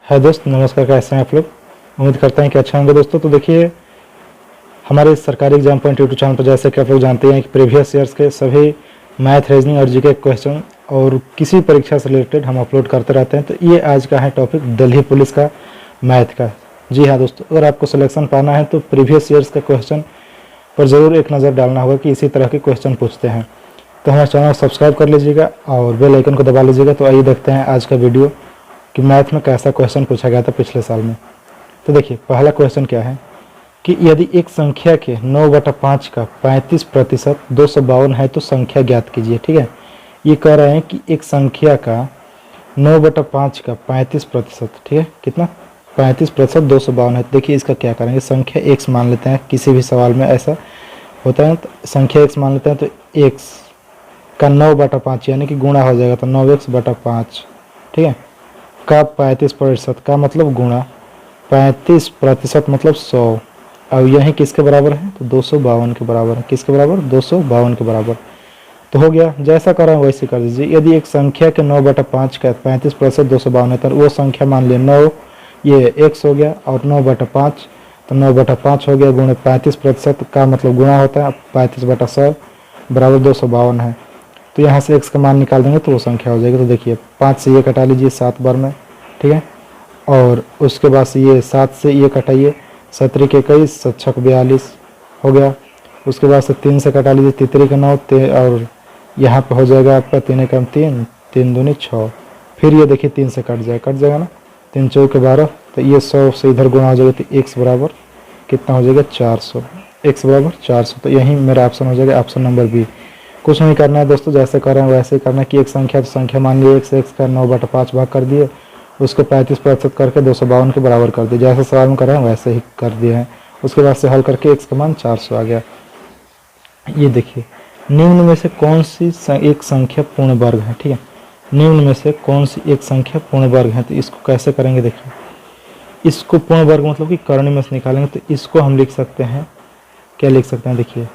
हाय दोस्त, नमस्कार। कैसे हैं आप लोग? उम्मीद करते हैं कि अच्छा होंगे दोस्तों। तो देखिए, हमारे सरकारी एग्जाम पॉइंट यूट्यूब चैनल पर जैसे कि आप लोग जानते हैं कि प्रीवियस ईयर्स के सभी मैथ, रीजनिंग और जीके क्वेश्चन और किसी परीक्षा से रिलेटेड हम अपलोड करते रहते हैं। तो ये आज का है टॉपिक दिल्ली पुलिस का मैथ का। जी हाँ दोस्तों, अगर आपको सिलेक्शन पाना है तो प्रीवियस ईयर्स का क्वेश्चन पर ज़रूर एक नज़र डालना होगा कि इसी तरह के क्वेश्चन पूछते हैं। तो हमारे चैनल को सब्सक्राइब कर लीजिएगा और बेल आइकन को दबा लीजिएगा। तो आइए देखते हैं आज का वीडियो कि मैथ में कैसा क्वेश्चन पूछा गया था पिछले साल में। तो देखिए, पहला क्वेश्चन क्या है कि यदि एक संख्या के 9/5 का 35% 252 है तो संख्या ज्ञात कीजिए। ठीक है, ये कह रहे हैं कि एक संख्या का 9/5 का 35%, ठीक है, कितना 35% 252 है। तो देखिए इसका क्या करेंगे, संख्या x मान लेते हैं। किसी भी सवाल में ऐसा होता है, तो संख्या x मान लेते हैं। तो x का 9/5 यानी कि गुणा हो जाएगा, तो 9x/5, ठीक है, का 35% का मतलब गुणा 35% मतलब 100। अब यही किसके बराबर है, तो 252 के बराबर है। किसके बराबर, 252 के बराबर। तो हो गया, जैसा कर रहे हैं वैसे कर दीजिए। यदि एक संख्या के 9/5 का 35% 252 है तो वो संख्या मान लिया 9, ये x हो गया, और 9/5 तो 9/5 हो गया गुणे 35% का मतलब गुणा होता है 35/100 बराबर 252 है। तो यहाँ से x का मान निकाल देंगे तो वो संख्या हो जाएगी। तो देखिए 5 से ये कटा लीजिए 7 बार में, ठीक है, और उसके बाद से ये 7 से ये कटाइए, 17 के 21, 7 42 हो गया। उसके बाद से 3 से कटा लीजिए, 3 के 9, और यहाँ पे हो जाएगा आपका 3 एकम 3, 3 दूनी 6। फिर ये देखिए 3 से कट जाएगा ना, 3 चौके 12। तो ये 100 से इधर गुणा हो जाएगा, तो x बराबर कितना हो जाएगा 400, x बराबर 400। तो यही मेरा ऑप्शन हो जाएगा, ऑप्शन नंबर बी। कुछ नहीं करना है दोस्तों, जैसे कर रहे हैं वैसे ही करना है कि एक संख्या, तो संख्या मान लीजिए x का 9/5 भाग कर दिए, उसको 35% करके 252 के बराबर कर दिए। जैसे सवाल में कर रहे हैं वैसे ही कर दिए हैं। उसके बाद से हल करके x का मान 400 आ गया। ये देखिए, निम्न में से कौन सी एक संख्या पूर्ण वर्ग है, ठीक है, निम्न में से कौन सी एक संख्या पूर्ण वर्ग है। तो इसको कैसे करेंगे, देखिए इसको पूर्ण वर्ग मतलब कि कर्ण में से निकालेंगे। तो इसको हम लिख सकते हैं, क्या लिख सकते हैं, देखिए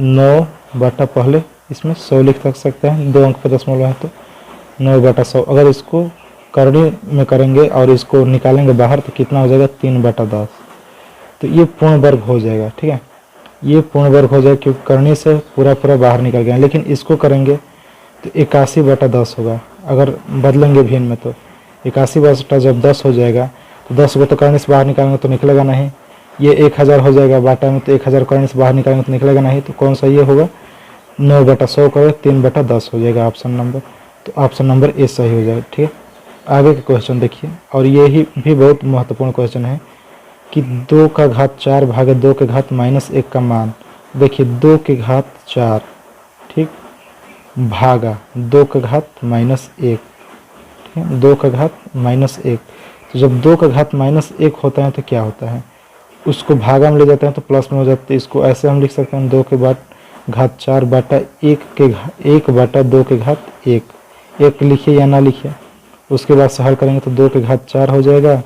9 पहले इसमें 100 लिख सकते हैं, 2 अंक पे दशमलव है तो 9/100। अगर इसको करणी में करेंगे और इसको निकालेंगे बाहर तो कितना हो जाएगा 3/10। तो ये पूर्ण वर्ग हो जाएगा, ठीक है, ये पूर्ण वर्ग हो जाएगा क्योंकि करणी से पूरा बाहर निकल गया। लेकिन इसको करेंगे तो 81/10 होगा। अगर बदलेंगे भिन्न में तो 81 जब 10 हो जाएगा तो 10 को तो करणी से बाहर निकालेंगे तो निकलेगा नहीं। ये 1000 हो जाएगा बाटा में, तो 1000 करणी से बाहर निकालेंगे तो निकलेगा नहीं। तो कौन सा ये होगा, 9/100 करें 3/10 हो जाएगा ऑप्शन नंबर। तो ऑप्शन नंबर ए सही हो जाएगा, ठीक है। आगे के क्वेश्चन देखिए, और ये ही भी बहुत महत्वपूर्ण क्वेश्चन है कि 2 का घात 4 भागे 2 के घात -1 का मान। देखिए 2 के घात 4, ठीक, भागा 2 के घात -1, ठीक है, 2 का घात -1। तो जब 2 का घात -1 होता है तो क्या होता है, उसको भागा में ले जाते हैं तो प्लस में हो जाता है। इसको ऐसे हम लिख सकते हैं 2 के घात 4 बटा 1 बटा 2 के घात 1 लिखिए या ना लिखिए। उसके बाद से हल करेंगे तो 2 के घात 4 हो जाएगा,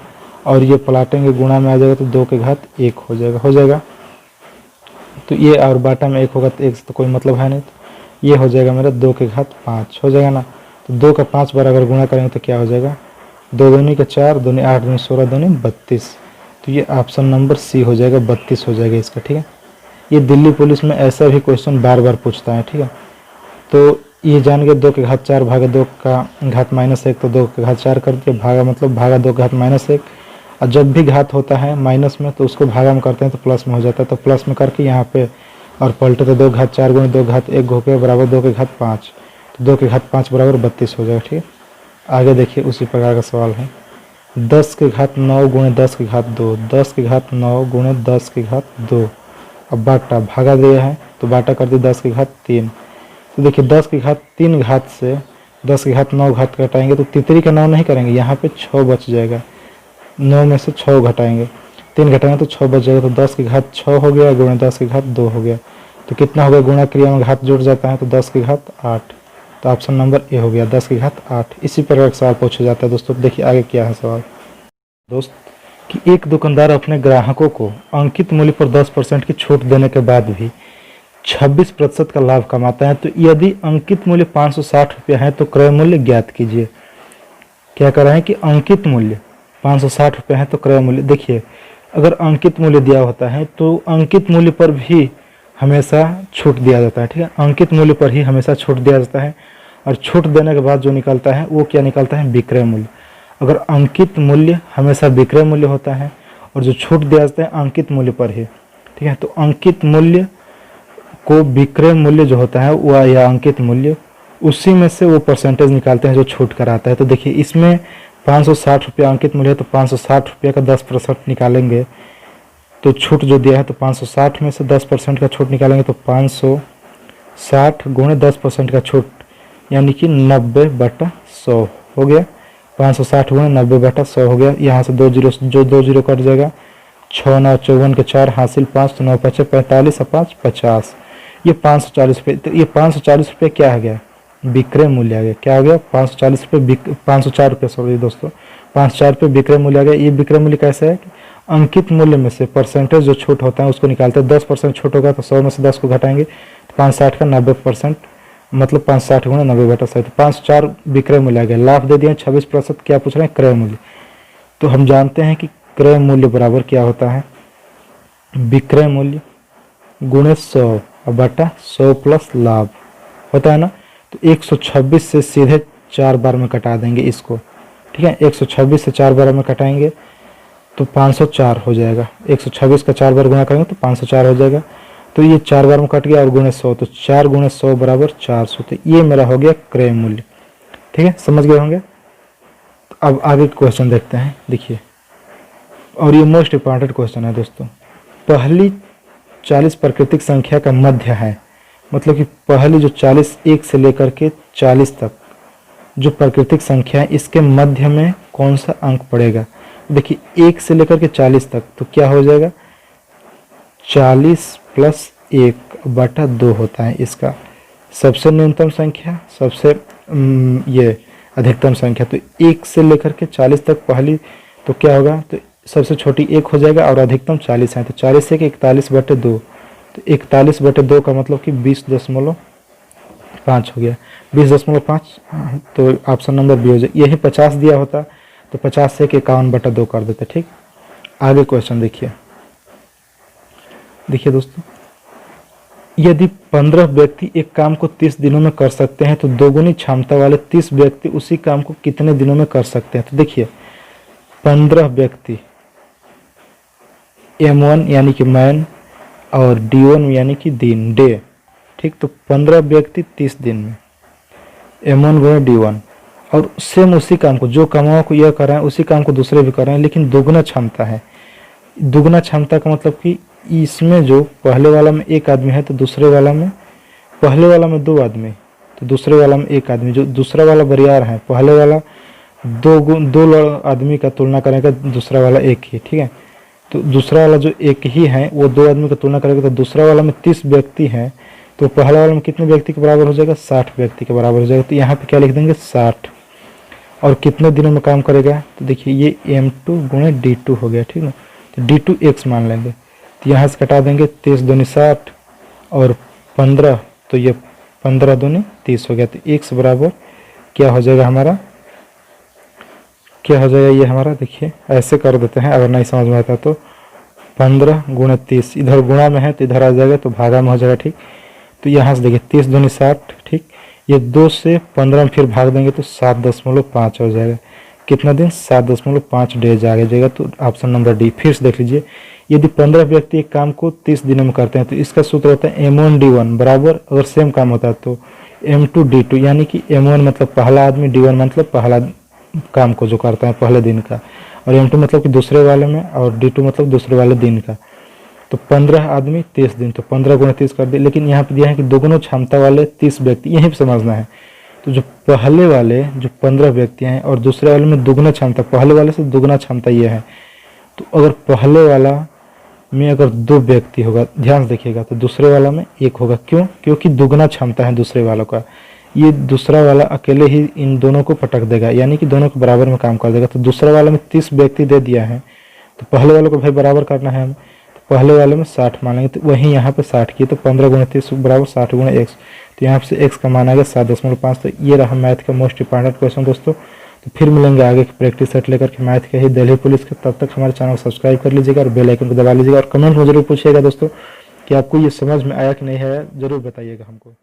और ये पलाटेंगे गुणा में आ जाएगा तो 2 के घात 1 हो जाएगा। तो ये और बाटा में 1 होगा तो 1 से तो कोई मतलब है नहीं। तो ये हो जाएगा मेरा 2 के घात 5 हो जाएगा ना। तो 2 का 5 बार अगर गुणा करेंगे तो क्या हो जाएगा, 2 दूनी के 4, दूनी 8, दूनी 16, दूनी 32। तो ये ऑप्शन नंबर सी हो जाएगा, 32 हो जाएगा इसका, ठीक है। ये दिल्ली पुलिस में ऐसा भी क्वेश्चन बार बार पूछता है, ठीक है। तो ये जान गए 2 के घात 4 भागा 2 का घात -1, तो 2 के घात 4 कर दिया, भागा मतलब भागा 2 के घात -1। और जब भी घात होता है माइनस में तो उसको भागा में करते हैं तो प्लस में हो जाता है। तो प्लस में करके यहाँ पे और पलटे तो 2 घात 4 गुणे 2 घात 1 हो गया बराबर 2 के घात 5। तो 2 के घात 5 बराबर 32 हो जाएगा, ठीक है। आगे देखिए उसी प्रकार का सवाल है, 10 के घात 9 गुणे 10 के घात 2, 10 के घात 9 गुणे 10 के घात 2। अब बाटा भागा दिया है तो बाटा कर दिया 10 के घात 3। तो देखिए 10 के घात 3 घात से 10 के घात 9 घात घटाएंगे तो तितरी का 9 नहीं करेंगे, यहाँ पे 6 बच जाएगा। 9 में से 6 घटाएंगे, 3 घटाएंगे तो 6 बच जाएगा। तो 10 के घात 6 हो गया गुणे 10 के घात 2 हो गया। तो कितना हो गया, गुणा क्रिया में घात जुड़ जाता है तो 10 के घात 8। तो ऑप्शन नंबर ए हो गया, 10 के घात 8। इसी प्रकार का सवाल पूछा जाता है दोस्तों। देखिए आगे क्या है सवाल दोस्त, कि एक दुकानदार अपने ग्राहकों को अंकित मूल्य पर 10% की छूट देने के बाद भी 26% का लाभ कमाता है। तो यदि अंकित मूल्य 560 रुपया है तो क्रय मूल्य ज्ञात कीजिए। क्या कर रहे हैं कि अंकित मूल्य 560 रुपये है तो क्रय मूल्य देखिए, अगर अंकित मूल्य दिया होता है तो अंकित मूल्य पर भी हमेशा छूट दिया जाता है, ठीक है, अंकित मूल्य पर ही हमेशा छूट दिया जाता है। और छूट देने के बाद जो निकलता है वो क्या निकलता है, विक्रय मूल्य। अगर अंकित मूल्य हमेशा विक्रय मूल्य होता है और जो छूट दिया जाता है अंकित मूल्य पर ही, ठीक है, तो अंकित मूल्य को विक्रय मूल्य जो होता है वह या अंकित मूल्य, उसी में से वो परसेंटेज निकालते हैं जो छूट कर आता है। तो देखिए इसमें 560 रुपये अंकित मूल्य है तो 560 रुपये का 10% निकालेंगे तो छूट जो दिया है तो 560 में से 10% का छूट निकालेंगे तो 560 गुणे 10% का छूट यानी कि 90/100 हो गया। 560 गुणे 90/100 हो गया। यहाँ से 2 जीरो कट जाएगा, 6 9 54 के 4 हासिल 5 तो 9 5 45 और 5 50, ये 540 रुपये। तो ये 540 रुपये क्या आ गया, विक्रय मूल्य आ गया। क्या हो गया, 540 रुपये 504 रुपये सॉरी दोस्तों, 504 रुपये विक्रय मूल्य आ गया। ये विक्रय मूल्य कैसे है कि अंकित मूल्य में से परसेंटेज जो छूट होता है उसको निकालते हैं। 10% छूट होगा तो 100 में से 10 को घटाएंगे तो 560 का 90%, मतलब 560 गुणा 90/100 तो 504 विक्रय मूल्य आ गया। लाभ दे दिए 26%, क्या पूछ रहे हैं, क्रय मूल्य। तो हम जानते हैं कि क्रय मूल्य बराबर क्या होता है, विक्रय मूल्य गुणे 100 बटा 100 प्लस लाभ होता है ना। तो 126 से सीधे 4 बार में कटा देंगे इसको, ठीक है, 126 से 4 बार में कटाएंगे तो 504 हो जाएगा। 126 का 4 बार गुणा करेंगे तो 504 हो जाएगा। तो ये 4 बार में कट गया और गुणे 100 तो 4 गुणे 100 बराबर 400। तो ये मेरा हो गया क्रय मूल्य, ठीक है, समझ गए होंगे। तो अब आगे क्वेश्चन देखते हैं, देखिए, और ये मोस्ट इंपॉर्टेंट क्वेश्चन है दोस्तों। पहली 40 प्राकृतिक संख्या का मध्य है, मतलब कि पहली जो 40 1 से लेकर के 40 तक जो प्राकृतिक संख्या है इसके मध्य में कौन सा अंक पड़ेगा। देखिए 1 से लेकर के 40 तक तो क्या हो जाएगा, 40 + 1/2 होता है इसका सबसे न्यूनतम संख्या, सबसे ये अधिकतम संख्या। तो 1 से लेकर के 40 तक पहली तो क्या होगा, तो सबसे छोटी 1 हो जाएगा और अधिकतम 40 है तो 40 से 41/2, तो 41/2 का मतलब कि 20.5 हो गया, 20.5। तो ऑप्शन नंबर बी हो जाए। यही 50 दिया होता तो 50 से 51/2 कर देते, ठीक। आगे क्वेश्चन देखिए, देखिए दोस्तों, यदि 15 व्यक्ति एक काम को 30 दिनों में कर सकते हैं तो दोगुनी क्षमता वाले 30 व्यक्ति उसी काम को कितने दिनों में कर सकते हैं। तो देखिए 15 व्यक्ति, M1 यानी कि मैन और D1 यानी कि दिन, डे, ठीक। तो 15 व्यक्ति 30 दिन में, M1 गुणे D1, और सेम उसी काम को, जो कामों को यह कर रहे हैं उसी काम को दूसरे भी कर रहे हैं, लेकिन दोगुना क्षमता है। दुगना क्षमता का मतलब कि इसमें जो पहले वाला में 1 आदमी है तो दूसरे वाला में, पहले वाला में 2 आदमी तो दूसरे वाला में 1 आदमी, जो दूसरा वाला बरियार है, पहले वाला 2 आदमी का तुलना करेगा, दूसरा वाला 1 ही, ठीक है। तो दूसरा वाला जो 1 ही है वो 2 आदमी का तुलना करेगा, तो दूसरा वाला में 30 व्यक्ति हैं तो पहला वाला में कितने व्यक्ति के बराबर हो जाएगा, 60 व्यक्ति के बराबर हो जाएगा। तो यहाँ पे क्या लिख देंगे, 60, और कितने दिनों में काम करेगा। तो देखिए ये M2 गुणे D2 हो गया, ठीक है। तो D2 x मान लेंगे, तो यहाँ से कटा देंगे 30 दूनी 60 और 15, तो ये 15 दूनी 30 हो गया। तो x बराबर क्या हो जाएगा हमारा, क्या हो जाएगा ये हमारा, देखिए ऐसे कर देते हैं, अगर नहीं समझ में आता तो 15 गुणे 30, इधर गुणा में है तो इधर आ जाएगा तो भागा में हो जाएगा, ठीक। तो यहाँ से देखिए 30 दूनी 60, ठीक। ये 2 से 15 में फिर भाग देंगे तो 7.5 हो जाएगा। कितना दिन, 7.5 डेज आ जाएगा। तो ऑप्शन नंबर डी। फिर से देख लीजिए, यदि 15 व्यक्ति एक काम को 30 दिनों में करते हैं तो इसका सूत्र होता है M1 D1 बराबर, अगर सेम काम होता है तो M2 D2, यानी कि M1 मतलब पहला आदमी, D1 मतलब पहला काम को जो करता है पहले दिन का, और M2 मतलब कि दूसरे वाले में, और D2 मतलब दूसरे वाले दिन का। तो 15 आदमी 30 दिन, तो 15 गुणे 30 कर दिए। लेकिन यहाँ पे दिया है कि दोगुना क्षमता वाले 30 व्यक्ति, यहीं पे समझना है। तो जो पहले वाले जो 15 व्यक्ति हैं और दूसरे वाले में दुगना क्षमता, पहले वाले से दुगना क्षमता ये है। तो अगर पहले वाला में अगर 2 व्यक्ति होगा, ध्यान से देखिएगा, तो दूसरे वाला में 1 होगा। क्यों, क्योंकि दुगना क्षमता है दूसरे वालों का। ये दूसरा वाला अकेले ही इन दोनों को पटक देगा, यानी कि दोनों को बराबर में काम कर देगा। तो दूसरा वाला में 30 व्यक्ति दे दिया है, तो पहले वाले को भाई बराबर करना है हमें, तो पहले वाले में 60 मान लेंगे। तो वहीं यहाँ पे 60 की, तो 15 गुणे 30 बराबर 60 गुणे x। तो यहाँ से x का मान आ गया 7.5। तो ये रहा मैथ का मोस्ट इंपॉर्टेंट क्वेश्चन दोस्तों। तो फिर मिलेंगे आगे की प्रैक्टिस सेट लेकर के मैथ के ही दिल्ली पुलिस के। तब तक हमारे चैनल को सब्सक्राइब कर लीजिएगा और बेल आइकन को दबा लीजिएगा और कमेंट में जरूर पूछिएगा दोस्तों कि आपको ये समझ में आया कि नहीं आया, जरूर बताइएगा हमको।